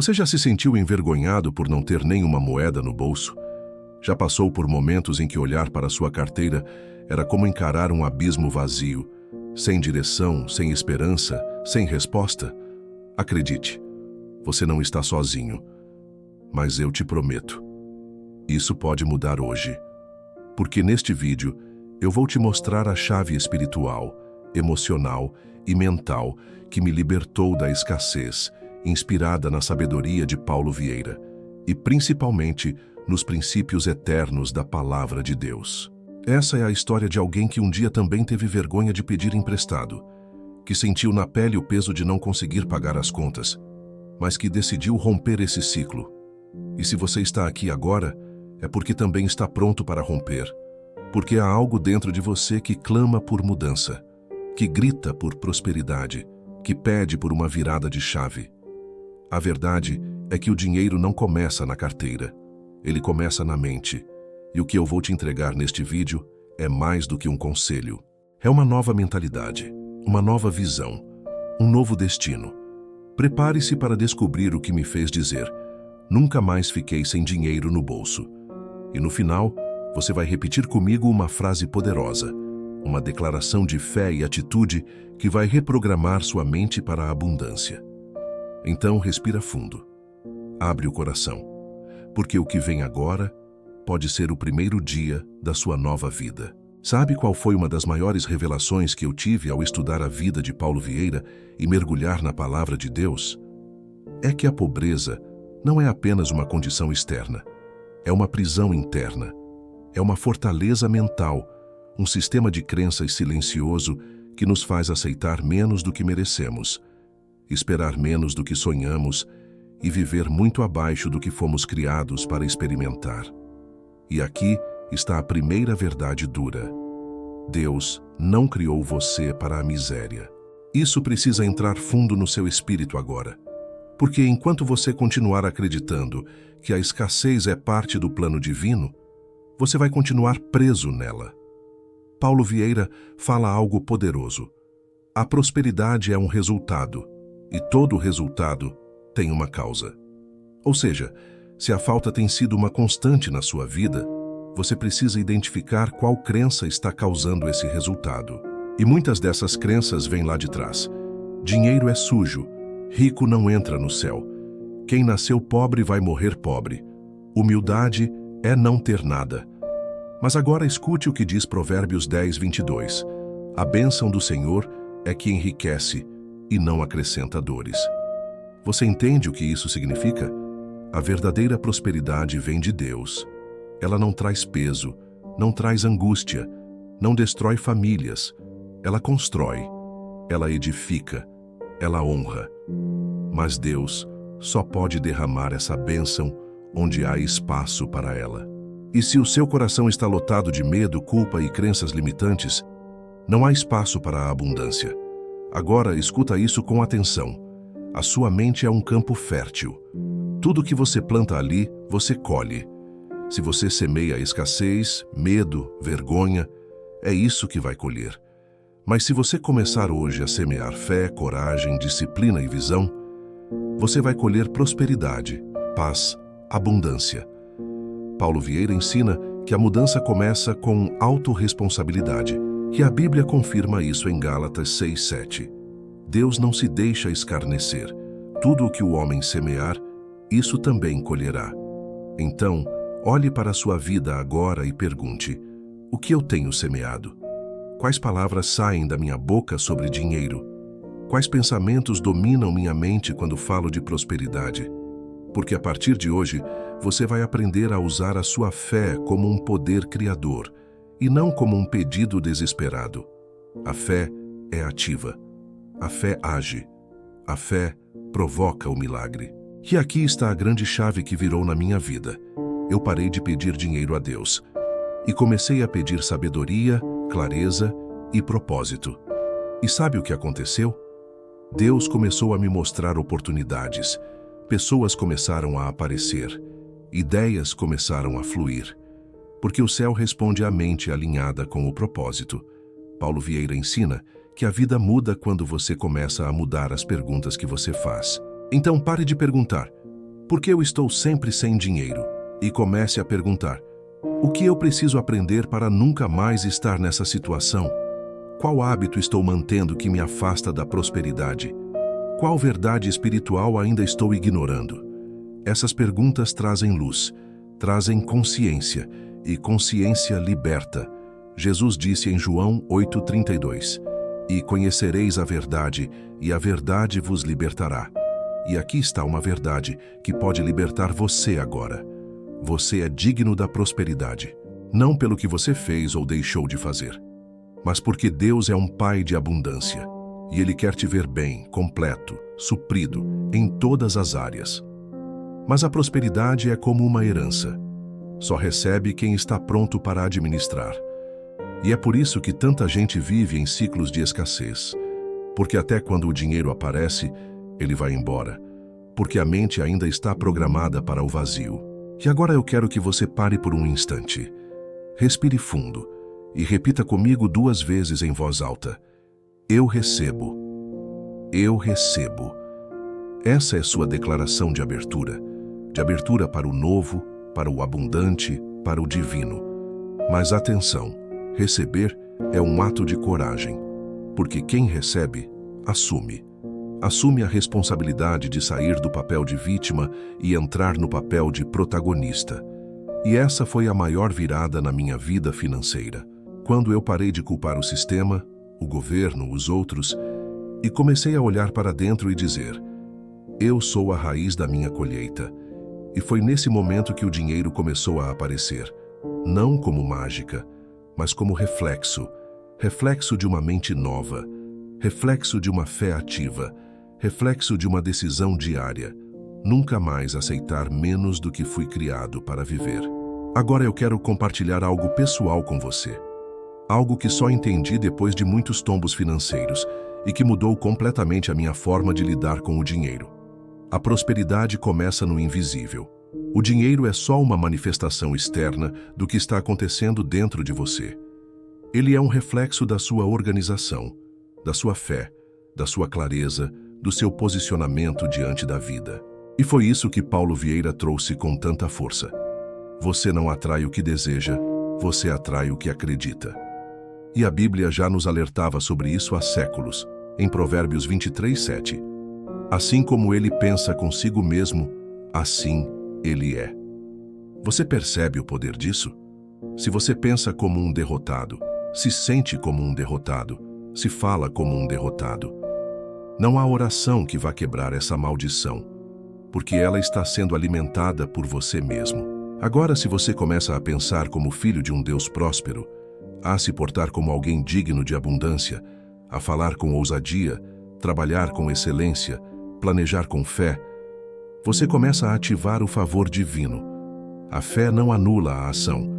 Você já se sentiu envergonhado por não ter nenhuma moeda no bolso? Já passou por momentos em que olhar para sua carteira era como encarar um abismo vazio, sem direção, sem esperança, sem resposta? Acredite, você não está sozinho. Mas eu te prometo, isso pode mudar hoje. Porque neste vídeo eu vou te mostrar a chave espiritual, emocional e mental que me libertou da escassez, inspirada na sabedoria de Paulo Vieira e principalmente nos princípios eternos da Palavra de Deus. Essa é a história de alguém que um dia também teve vergonha de pedir emprestado, que sentiu na pele o peso de não conseguir pagar as contas, mas que decidiu romper esse ciclo. E se você está aqui agora, é porque também está pronto para romper, porque há algo dentro de você que clama por mudança, que grita por prosperidade, que pede por uma virada de chave. A verdade é que o dinheiro não começa na carteira, ele começa na mente. E o que eu vou te entregar neste vídeo é mais do que um conselho. É uma nova mentalidade, uma nova visão, um novo destino. Prepare-se para descobrir o que me fez dizer: nunca mais fiquei sem dinheiro no bolso. E no final, você vai repetir comigo uma frase poderosa, uma declaração de fé e atitude que vai reprogramar sua mente para a abundância. Então, respira fundo. Abre o coração, porque o que vem agora pode ser o primeiro dia da sua nova vida. Sabe qual foi uma das maiores revelações que eu tive ao estudar a vida de Paulo Vieira e mergulhar na Palavra de Deus? É que a pobreza não é apenas uma condição externa, é uma prisão interna, é uma fortaleza mental, um sistema de crenças silencioso que nos faz aceitar menos do que merecemos, esperar menos do que sonhamos e viver muito abaixo do que fomos criados para experimentar. E aqui está a primeira verdade dura: Deus não criou você para a miséria. Isso precisa entrar fundo no seu espírito agora. Porque enquanto você continuar acreditando que a escassez é parte do plano divino, você vai continuar preso nela. Paulo Vieira fala algo poderoso. A prosperidade é um resultado, e todo resultado tem uma causa. Ou seja, se a falta tem sido uma constante na sua vida, você precisa identificar qual crença está causando esse resultado. E muitas dessas crenças vêm lá de trás. Dinheiro é sujo, rico não entra no céu. Quem nasceu pobre vai morrer pobre. Humildade é não ter nada. Mas agora escute o que diz Provérbios 10:22. A bênção do Senhor é que enriquece e não acrescenta dores. Você entende o que isso significa? A verdadeira prosperidade vem de Deus. Ela não traz peso, não traz angústia, não destrói famílias. Ela constrói, ela edifica, ela honra. Mas Deus só pode derramar essa bênção onde há espaço para ela. E se o seu coração está lotado de medo, culpa e crenças limitantes, não há espaço para a abundância. Agora escuta isso com atenção. A sua mente é um campo fértil. Tudo que você planta ali, você colhe. Se você semeia escassez, medo, vergonha, é isso que vai colher. Mas se você começar hoje a semear fé, coragem, disciplina e visão, você vai colher prosperidade, paz, abundância. Paulo Vieira ensina que a mudança começa com autorresponsabilidade, e a Bíblia confirma isso em Gálatas 6:7. Deus não se deixa escarnecer. Tudo o que o homem semear, isso também colherá. Então, olhe para a sua vida agora e pergunte: o que eu tenho semeado? Quais palavras saem da minha boca sobre dinheiro? Quais pensamentos dominam minha mente quando falo de prosperidade? Porque a partir de hoje, você vai aprender a usar a sua fé como um poder criador e não como um pedido desesperado. A fé é ativa. A fé age. A fé provoca o milagre. E aqui está a grande chave que virou na minha vida. Eu parei de pedir dinheiro a Deus e comecei a pedir sabedoria, clareza e propósito. E sabe o que aconteceu? Deus começou a me mostrar oportunidades, pessoas começaram a aparecer, ideias começaram a fluir, porque o céu responde à mente alinhada com o propósito. Paulo Vieira ensina que a vida muda quando você começa a mudar as perguntas que você faz. Então pare de perguntar: Por que eu estou sempre sem dinheiro? E comece a perguntar: o que eu preciso aprender para nunca mais estar nessa situação? Qual hábito estou mantendo que me afasta da prosperidade? Qual verdade espiritual ainda estou ignorando? Essas perguntas trazem luz, trazem consciência, e consciência liberta. Jesus disse em João 8,32: e conhecereis a verdade, e a verdade vos libertará. E aqui está uma verdade que pode libertar você agora. Você é digno da prosperidade, não pelo que você fez ou deixou de fazer, mas porque Deus é um Pai de abundância, e Ele quer te ver bem, completo, suprido, em todas as áreas. Mas a prosperidade é como uma herança. Só recebe quem está pronto para administrar. E é por isso que tanta gente vive em ciclos de escassez, porque até quando o dinheiro aparece, ele vai embora, porque a mente ainda está programada para o vazio. E agora eu quero que você pare por um instante. Respire fundo e repita comigo 2 vezes em voz alta: eu recebo. Eu recebo. Essa é sua declaração de abertura para o novo, para o abundante, para o divino. Mas atenção, receber é um ato de coragem, porque quem recebe, assume. Assume a responsabilidade de sair do papel de vítima e entrar no papel de protagonista. E essa foi a maior virada na minha vida financeira, quando eu parei de culpar o sistema, o governo, os outros, e comecei a olhar para dentro e dizer: eu sou a raiz da minha colheita. E foi nesse momento que o dinheiro começou a aparecer, não como mágica, mas como reflexo de uma mente nova, reflexo de uma fé ativa, reflexo de uma decisão diária: nunca mais aceitar menos do que fui criado para viver. Agora eu quero compartilhar algo pessoal com você. Algo que só entendi depois de muitos tombos financeiros e que mudou completamente a minha forma de lidar com o dinheiro. A prosperidade começa no invisível. O dinheiro é só uma manifestação externa do que está acontecendo dentro de você. Ele é um reflexo da sua organização, da sua fé, da sua clareza, do seu posicionamento diante da vida. E foi isso que Paulo Vieira trouxe com tanta força. Você não atrai o que deseja, você atrai o que acredita. E a Bíblia já nos alertava sobre isso há séculos, em Provérbios 23:7. Assim como ele pensa consigo mesmo, assim ele é. Você percebe o poder disso? Se você pensa como um derrotado, se sente como um derrotado, se fala como um derrotado, não há oração que vá quebrar essa maldição, porque ela está sendo alimentada por você mesmo. Agora, se você começa a pensar como filho de um Deus próspero, a se portar como alguém digno de abundância, a falar com ousadia, trabalhar com excelência, planejar com fé, você começa a ativar o favor divino. A fé não anula a ação,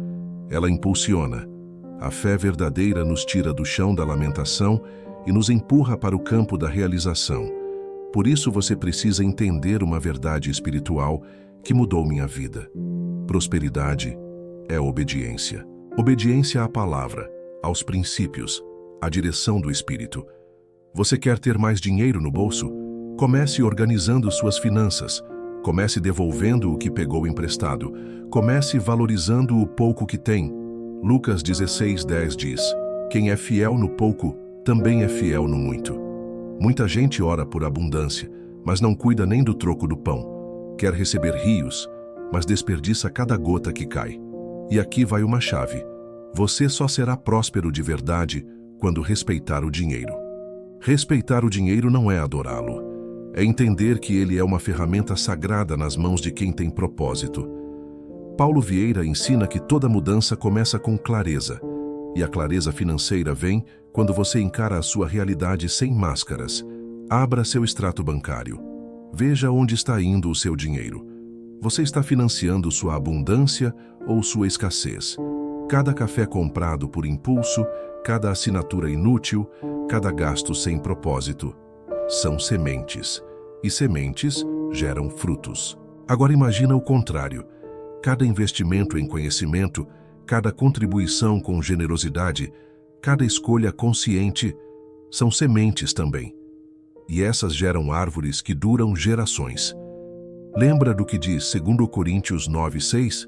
ela impulsiona. A fé verdadeira nos tira do chão da lamentação e nos empurra para o campo da realização. Por isso você precisa entender uma verdade espiritual que mudou minha vida. Prosperidade é obediência. Obediência à palavra, aos princípios, à direção do Espírito. Você quer ter mais dinheiro no bolso? Comece organizando suas finanças. Comece devolvendo o que pegou emprestado. Comece valorizando o pouco que tem. Lucas 16:10 diz: quem é fiel no pouco, também é fiel no muito. Muita gente ora por abundância, mas não cuida nem do troco do pão. Quer receber rios, mas desperdiça cada gota que cai. E aqui vai uma chave. Você só será próspero de verdade quando respeitar o dinheiro. Respeitar o dinheiro não é adorá-lo. É entender que ele é uma ferramenta sagrada nas mãos de quem tem propósito. Paulo Vieira ensina que toda mudança começa com clareza. E a clareza financeira vem quando você encara a sua realidade sem máscaras. Abra seu extrato bancário. Veja onde está indo o seu dinheiro. Você está financiando sua abundância ou sua escassez? Cada café comprado por impulso, cada assinatura inútil, cada gasto sem propósito. São sementes. E sementes geram frutos. Agora imagina o contrário. Cada investimento em conhecimento, cada contribuição com generosidade, cada escolha consciente, são sementes também. E essas geram árvores que duram gerações. Lembra do que diz 2 Coríntios 9:6?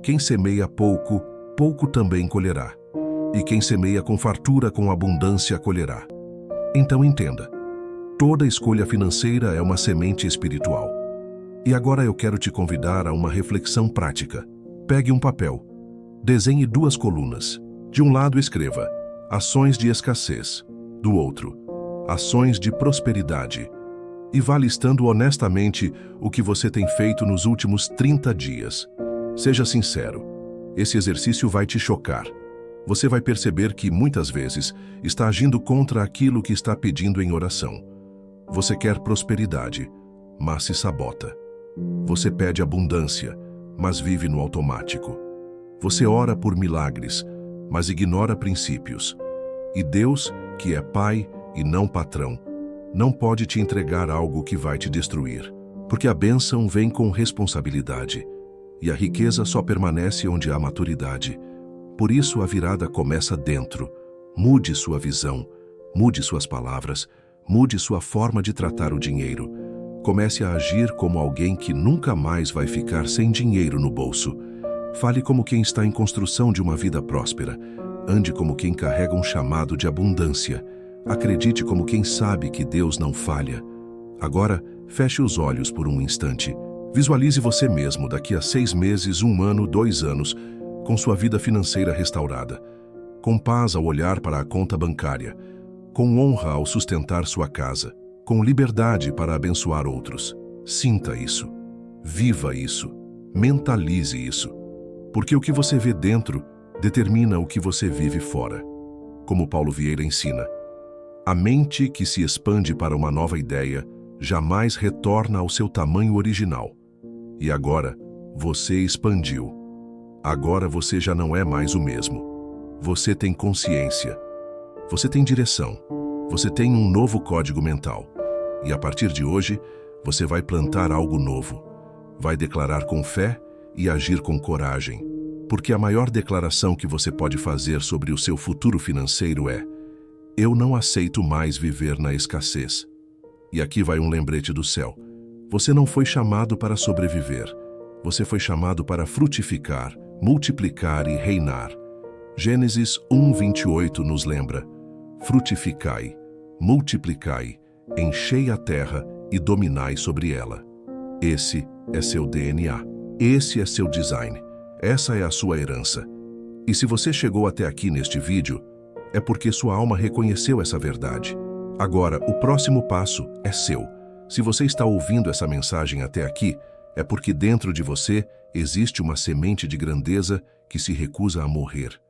Quem semeia pouco, pouco também colherá. E quem semeia com fartura, com abundância colherá. Então entenda, toda escolha financeira é uma semente espiritual. E agora eu quero te convidar a uma reflexão prática. Pegue um papel, desenhe 2 colunas. De um lado escreva ações de escassez, do outro, ações de prosperidade. E vá listando honestamente o que você tem feito nos últimos 30 dias. Seja sincero, esse exercício vai te chocar. Você vai perceber que, muitas vezes, está agindo contra aquilo que está pedindo em oração. Você quer prosperidade, mas se sabota. Você pede abundância, mas vive no automático. Você ora por milagres, mas ignora princípios. E Deus, que é Pai e não patrão, não pode te entregar algo que vai te destruir, porque a bênção vem com responsabilidade, e a riqueza só permanece onde há maturidade. Por isso a virada começa dentro. Mude sua visão, mude suas palavras, mude sua forma de tratar o dinheiro. Comece a agir como alguém que nunca mais vai ficar sem dinheiro no bolso. Fale como quem está em construção de uma vida próspera. Ande como quem carrega um chamado de abundância. Acredite como quem sabe que Deus não falha. Agora, feche os olhos por um instante. Visualize você mesmo daqui a 6 meses, 1 ano, 2 anos, com sua vida financeira restaurada, com paz ao olhar para a conta bancária, com honra ao sustentar sua casa, com liberdade para abençoar outros. Sinta isso, viva isso, mentalize isso, porque o que você vê dentro determina o que você vive fora. Como Paulo Vieira ensina, a mente que se expande para uma nova ideia jamais retorna ao seu tamanho original. E agora, você expandiu. Agora você já não é mais o mesmo. Você tem consciência. Você tem direção. Você tem um novo código mental. E a partir de hoje, você vai plantar algo novo. Vai declarar com fé e agir com coragem. Porque a maior declaração que você pode fazer sobre o seu futuro financeiro é: eu não aceito mais viver na escassez. E aqui vai um lembrete do céu. Você não foi chamado para sobreviver. Você foi chamado para frutificar, multiplicar e reinar. Gênesis 1:28 nos lembra: frutificai, multiplicai, enchei a terra e dominai sobre ela. Esse é seu DNA. Esse é seu design. Essa é a sua herança. E se você chegou até aqui neste vídeo, é porque sua alma reconheceu essa verdade. Agora, o próximo passo é seu. Se você está ouvindo essa mensagem até aqui, é porque dentro de você existe uma semente de grandeza que se recusa a morrer.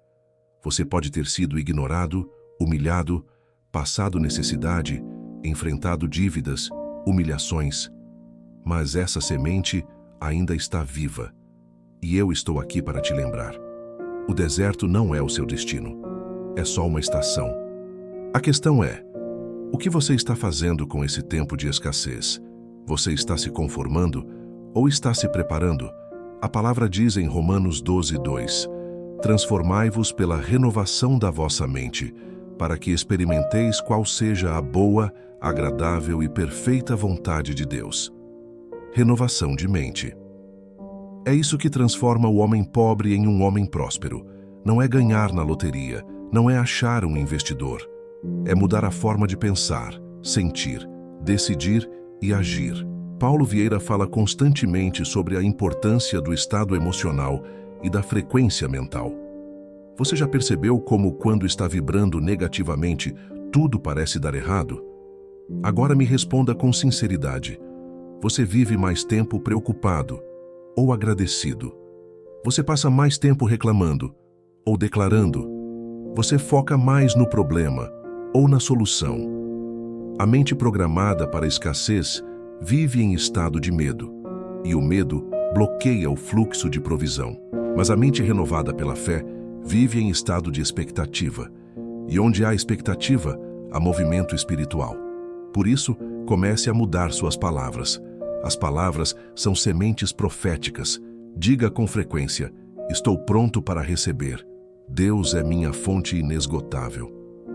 Você pode ter sido ignorado, humilhado, passado necessidade, enfrentado dívidas, humilhações. Mas essa semente ainda está viva. E eu estou aqui para te lembrar. O deserto não é o seu destino. É só uma estação. A questão é: o que você está fazendo com esse tempo de escassez? Você está se conformando ou está se preparando? A palavra diz em Romanos 12:2: transformai-vos pela renovação da vossa mente, para que experimenteis qual seja a boa, agradável e perfeita vontade de Deus. Renovação de mente. É isso que transforma o homem pobre em um homem próspero. Não é ganhar na loteria, não é achar um investidor. É mudar a forma de pensar, sentir, decidir e agir. Paulo Vieira fala constantemente sobre a importância do estado emocional e da frequência mental. Você já percebeu como, quando está vibrando negativamente, tudo parece dar errado? Agora me responda com sinceridade. Você vive mais tempo preocupado ou agradecido? Você passa mais tempo reclamando ou declarando? Você foca mais no problema ou na solução? A mente programada para a escassez vive em estado de medo, e o medo bloqueia o fluxo de provisão. Mas a mente renovada pela fé vive em estado de expectativa, e onde há expectativa, há movimento espiritual. Por isso, comece a mudar suas palavras. As palavras são sementes proféticas. Diga com frequência: estou pronto para receber. Deus é minha fonte inesgotável.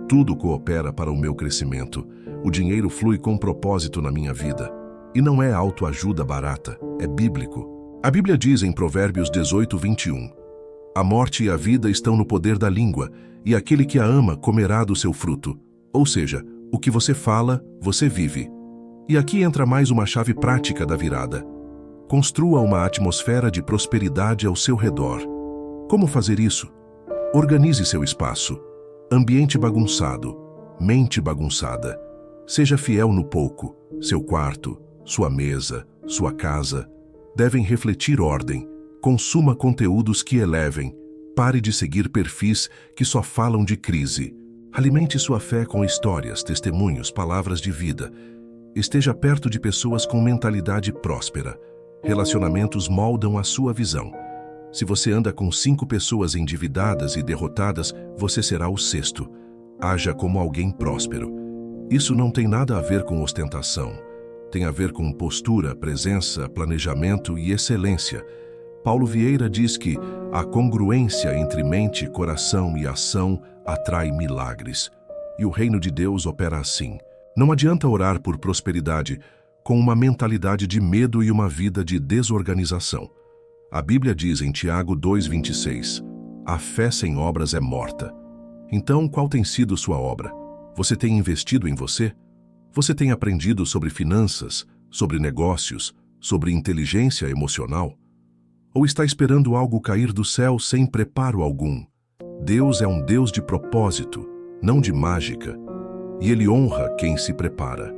Tudo coopera para o meu crescimento. O dinheiro flui com propósito na minha vida. E não é autoajuda barata, é bíblico. A Bíblia diz em Provérbios 18:21: a morte e a vida estão no poder da língua, e aquele que a ama comerá do seu fruto. Ou seja, o que você fala, você vive. E aqui entra mais uma chave prática da virada. Construa uma atmosfera de prosperidade ao seu redor. Como fazer isso? Organize seu espaço. Ambiente bagunçado, mente bagunçada. Seja fiel no pouco. Seu quarto, sua mesa, sua casa devem refletir ordem. Consuma conteúdos que elevem. Pare de seguir perfis que só falam de crise. Alimente sua fé com histórias, testemunhos, palavras de vida. Esteja perto de pessoas com mentalidade próspera. Relacionamentos moldam a sua visão. Se você anda com 5 pessoas endividadas e derrotadas, você será o 6º. Haja como alguém próspero. Isso não tem nada a ver com ostentação. Tem a ver com postura, presença, planejamento e excelência. Paulo Vieira diz que a congruência entre mente, coração e ação atrai milagres. E o reino de Deus opera assim. Não adianta orar por prosperidade com uma mentalidade de medo e uma vida de desorganização. A Bíblia diz em Tiago 2:26, a fé sem obras é morta. Então, qual tem sido sua obra? Você tem investido em você? Você tem aprendido sobre finanças, sobre negócios, sobre inteligência emocional? Ou está esperando algo cair do céu sem preparo algum? Deus é um Deus de propósito, não de mágica, e Ele honra quem se prepara.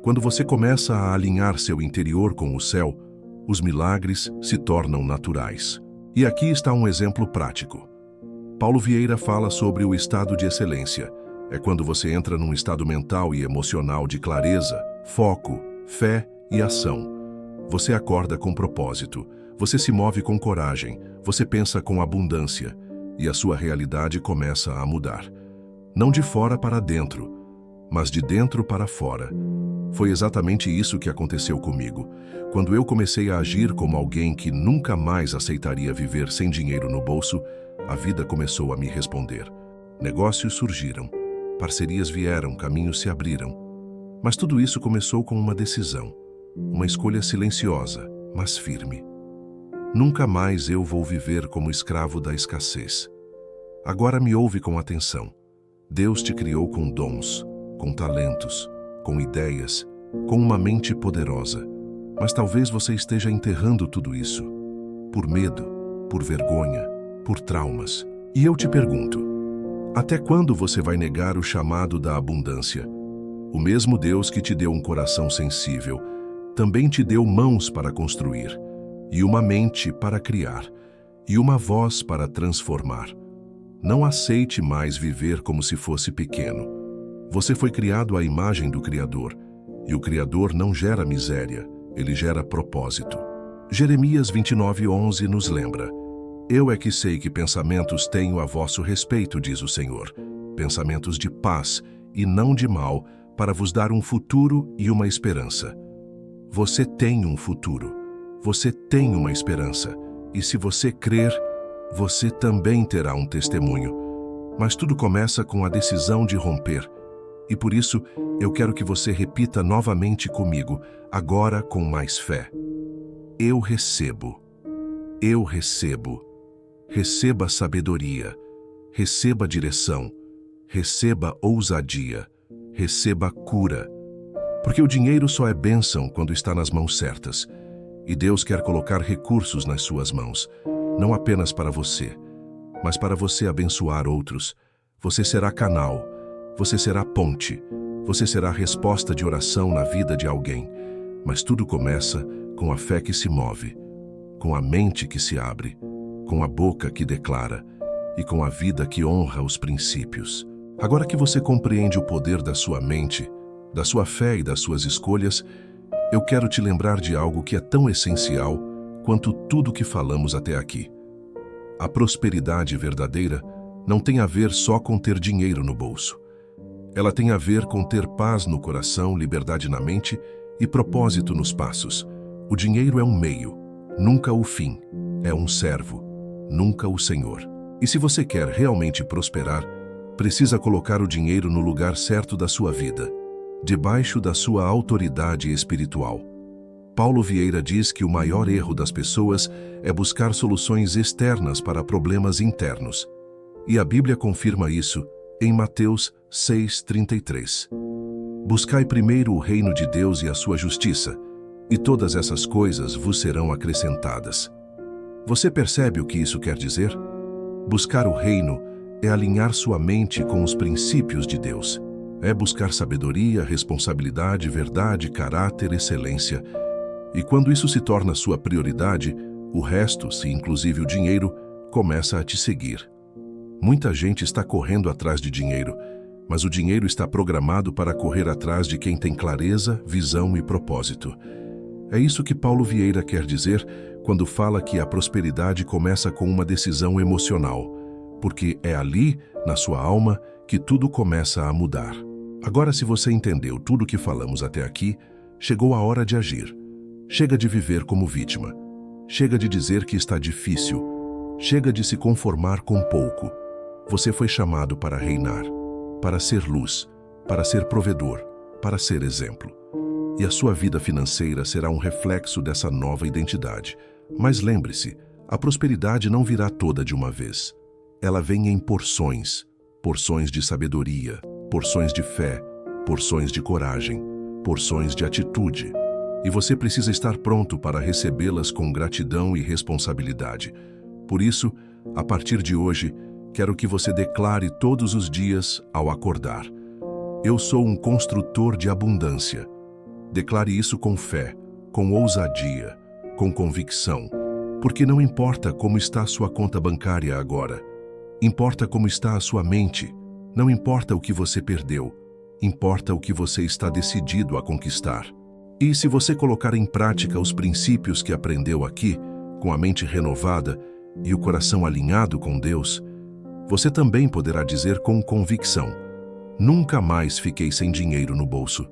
Quando você começa a alinhar seu interior com o céu, os milagres se tornam naturais. E aqui está um exemplo prático. Paulo Vieira fala sobre o estado de excelência. É quando você entra num estado mental e emocional de clareza, foco, fé e ação. Você acorda com propósito, você se move com coragem, você pensa com abundância e a sua realidade começa a mudar. Não de fora para dentro, mas de dentro para fora. Foi exatamente isso que aconteceu comigo. Quando eu comecei a agir como alguém que nunca mais aceitaria viver sem dinheiro no bolso, a vida começou a me responder. Negócios surgiram, parcerias vieram, caminhos se abriram. Mas tudo isso começou com uma decisão, uma escolha silenciosa, mas firme. Nunca mais eu vou viver como escravo da escassez. Agora me ouve com atenção. Deus te criou com dons, com talentos, com ideias, com uma mente poderosa. Mas talvez você esteja enterrando tudo isso. Por medo, por vergonha, por traumas. E eu te pergunto, até quando você vai negar o chamado da abundância? O mesmo Deus que te deu um coração sensível, também te deu mãos para construir, e uma mente para criar, e uma voz para transformar. Não aceite mais viver como se fosse pequeno. Você foi criado à imagem do Criador, e o Criador não gera miséria, ele gera propósito. Jeremias 29:11 nos lembra: eu é que sei que pensamentos tenho a vosso respeito, diz o Senhor, pensamentos de paz e não de mal, para vos dar um futuro e uma esperança. Você tem um futuro, você tem uma esperança, e se você crer, você também terá um testemunho. Mas tudo começa com a decisão de romper. E por isso, eu quero que você repita novamente comigo, agora com mais fé. Eu recebo. Eu recebo. Receba sabedoria. Receba direção. Receba ousadia. Receba cura. Porque o dinheiro só é bênção quando está nas mãos certas. E Deus quer colocar recursos nas suas mãos, não apenas para você, mas para você abençoar outros. Você será canal, você será ponte, você será resposta de oração na vida de alguém. Mas tudo começa com a fé que se move, com a mente que se abre, com a boca que declara e com a vida que honra os princípios. Agora que você compreende o poder da sua mente, da sua fé e das suas escolhas, eu quero te lembrar de algo que é tão essencial quanto tudo que falamos até aqui. A prosperidade verdadeira não tem a ver só com ter dinheiro no bolso. Ela tem a ver com ter paz no coração, liberdade na mente e propósito nos passos. O dinheiro é um meio, nunca o fim. É um servo, nunca o Senhor. E se você quer realmente prosperar, precisa colocar o dinheiro no lugar certo da sua vida, debaixo da sua autoridade espiritual. Paulo Vieira diz que o maior erro das pessoas é buscar soluções externas para problemas internos. E a Bíblia confirma isso em Mateus 6:33. Buscai primeiro o reino de Deus e a sua justiça, e todas essas coisas vos serão acrescentadas. Você percebe o que isso quer dizer? Buscar o reino é alinhar sua mente com os princípios de Deus. É buscar sabedoria, responsabilidade, verdade, caráter, excelência. E quando isso se torna sua prioridade, o resto, se inclusive o dinheiro, começa a te seguir. Muita gente está correndo atrás de dinheiro, mas o dinheiro está programado para correr atrás de quem tem clareza, visão e propósito. É isso que Paulo Vieira quer dizer quando fala que a prosperidade começa com uma decisão emocional, porque é ali, na sua alma, que tudo começa a mudar. Agora, se você entendeu tudo o que falamos até aqui, chegou a hora de agir. Chega de viver como vítima. Chega de dizer que está difícil. Chega de se conformar com pouco. Você foi chamado para reinar, para ser luz, para ser provedor, para ser exemplo. E a sua vida financeira será um reflexo dessa nova identidade. Mas lembre-se, a prosperidade não virá toda de uma vez. Ela vem em porções, porções de sabedoria, porções de fé, porções de coragem, porções de atitude. E você precisa estar pronto para recebê-las com gratidão e responsabilidade. Por isso, a partir de hoje, quero que você declare todos os dias ao acordar: eu sou um construtor de abundância. Declare isso com fé, com ousadia, com convicção, porque não importa como está a sua conta bancária agora, importa como está a sua mente, não importa o que você perdeu, importa o que você está decidido a conquistar. E se você colocar em prática os princípios que aprendeu aqui, com a mente renovada e o coração alinhado com Deus, você também poderá dizer com convicção: nunca mais fiquei sem dinheiro no bolso.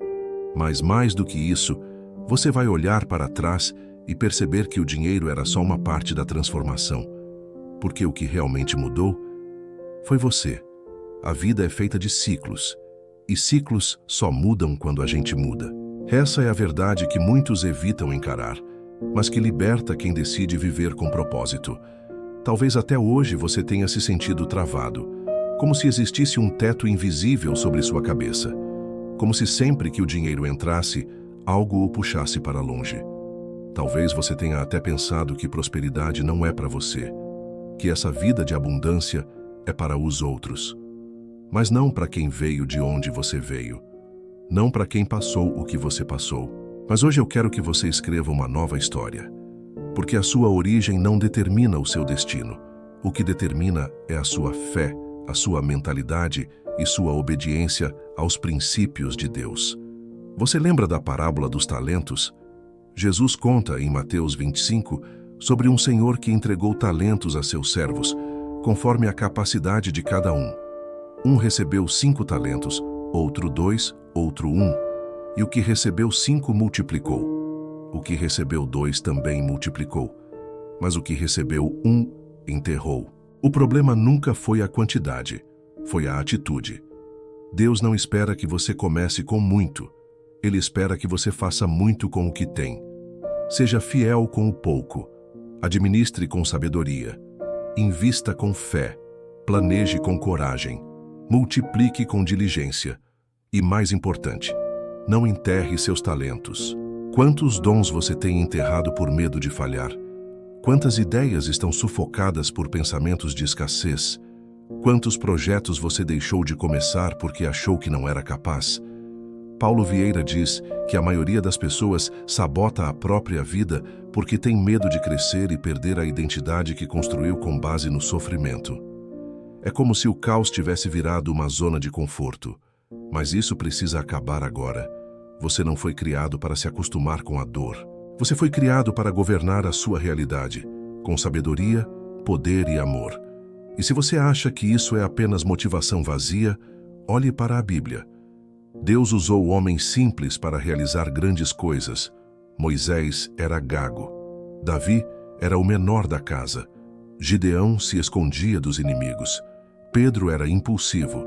Mas mais do que isso, você vai olhar para trás e perceber que o dinheiro era só uma parte da transformação. Porque o que realmente mudou foi você. A vida é feita de ciclos, e ciclos só mudam quando a gente muda. Essa é a verdade que muitos evitam encarar, mas que liberta quem decide viver com propósito. Talvez até hoje você tenha se sentido travado, como se existisse um teto invisível sobre sua cabeça, como se sempre que o dinheiro entrasse, algo o puxasse para longe. Talvez você tenha até pensado que prosperidade não é para você, que essa vida de abundância é para os outros. Mas não para quem veio de onde você veio, não para quem passou o que você passou. Mas hoje eu quero que você escreva uma nova história, porque a sua origem não determina o seu destino. O que determina é a sua fé, a sua mentalidade e sua obediência aos princípios de Deus. Você lembra da parábola dos talentos? Jesus conta em Mateus 25 sobre um senhor que entregou talentos a seus servos, conforme a capacidade de cada um. Um recebeu 5 talentos, outro 2, outro 1, e o que recebeu 5 multiplicou. O que recebeu 2 também multiplicou, mas o que recebeu 1 enterrou. O problema nunca foi a quantidade, foi a atitude. Deus não espera que você comece com muito, Ele espera que você faça muito com o que tem. Seja fiel com o pouco, administre com sabedoria, invista com fé, planeje com coragem, multiplique com diligência e, mais importante, não enterre seus talentos. Quantos dons você tem enterrado por medo de falhar? Quantas ideias estão sufocadas por pensamentos de escassez? Quantos projetos você deixou de começar porque achou que não era capaz? Paulo Vieira diz que a maioria das pessoas sabota a própria vida porque tem medo de crescer e perder a identidade que construiu com base no sofrimento. É como se o caos tivesse virado uma zona de conforto. Mas isso precisa acabar agora. Você não foi criado para se acostumar com a dor. Você foi criado para governar a sua realidade, com sabedoria, poder e amor. E se você acha que isso é apenas motivação vazia, olhe para a Bíblia. Deus usou homens simples para realizar grandes coisas. Moisés era gago. Davi era o menor da casa. Gideão se escondia dos inimigos. Pedro era impulsivo.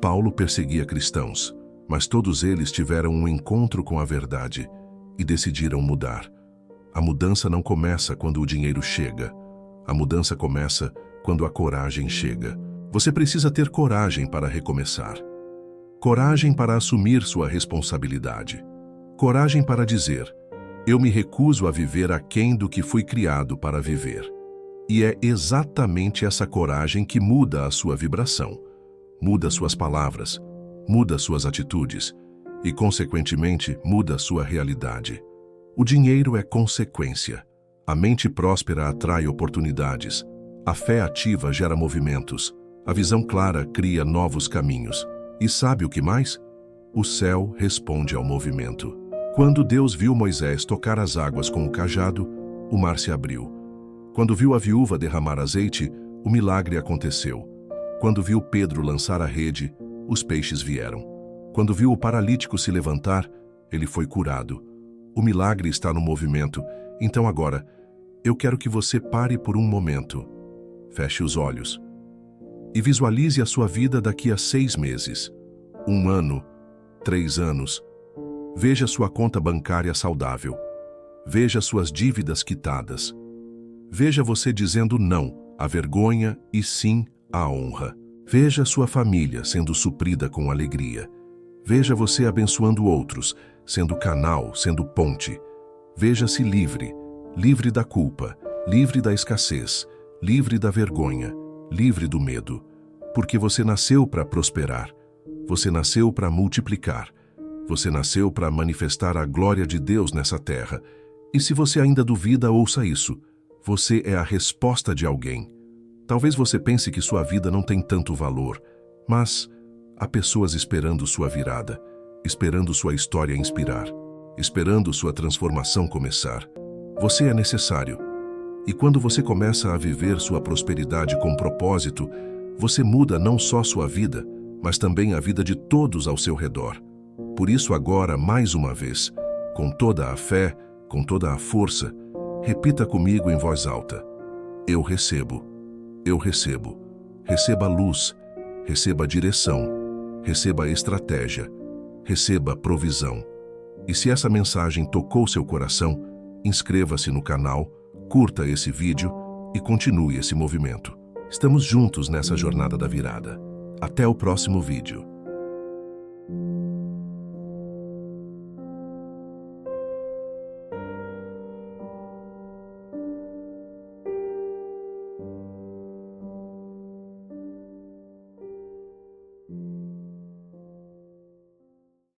Paulo perseguia cristãos. Mas todos eles tiveram um encontro com a verdade e decidiram mudar. A mudança não começa quando o dinheiro chega. A mudança começa quando a coragem chega. Você precisa ter coragem para recomeçar. Coragem para assumir sua responsabilidade. Coragem para dizer: eu me recuso a viver aquém do que fui criado para viver. E é exatamente essa coragem que muda a sua vibração, muda suas palavras, muda suas atitudes e, consequentemente, muda sua realidade. O dinheiro é consequência. A mente próspera atrai oportunidades. A fé ativa gera movimentos. A visão clara cria novos caminhos. E sabe o que mais? O céu responde ao movimento. Quando Deus viu Moisés tocar as águas com o cajado, o mar se abriu. Quando viu a viúva derramar azeite, o milagre aconteceu. Quando viu Pedro lançar a rede, os peixes vieram. Quando viu o paralítico se levantar, ele foi curado. O milagre está no movimento. Então agora, eu quero que você pare por um momento. Feche os olhos. E visualize a sua vida daqui a 6 meses, 1 ano, 3 anos. Veja sua conta bancária saudável. Veja suas dívidas quitadas. Veja você dizendo não à vergonha e sim à honra. Veja sua família sendo suprida com alegria. Veja você abençoando outros, sendo canal, sendo ponte. Veja-se livre, livre da culpa, livre da escassez, livre da vergonha, livre do medo. Porque você nasceu para prosperar. Você nasceu para multiplicar. Você nasceu para manifestar a glória de Deus nessa terra. E se você ainda duvida, ouça isso. Você é a resposta de alguém. Talvez você pense que sua vida não tem tanto valor, mas há pessoas esperando sua virada, esperando sua história inspirar, esperando sua transformação começar. Você é necessário. E quando você começa a viver sua prosperidade com propósito, você muda não só sua vida, mas também a vida de todos ao seu redor. Por isso agora, mais uma vez, com toda a fé, com toda a força, repita comigo em voz alta: eu recebo, eu recebo. Receba luz, receba direção, receba estratégia, receba provisão. E se essa mensagem tocou seu coração, inscreva-se no canal, curta esse vídeo e continue esse movimento. Estamos juntos nessa jornada da virada. Até o próximo vídeo.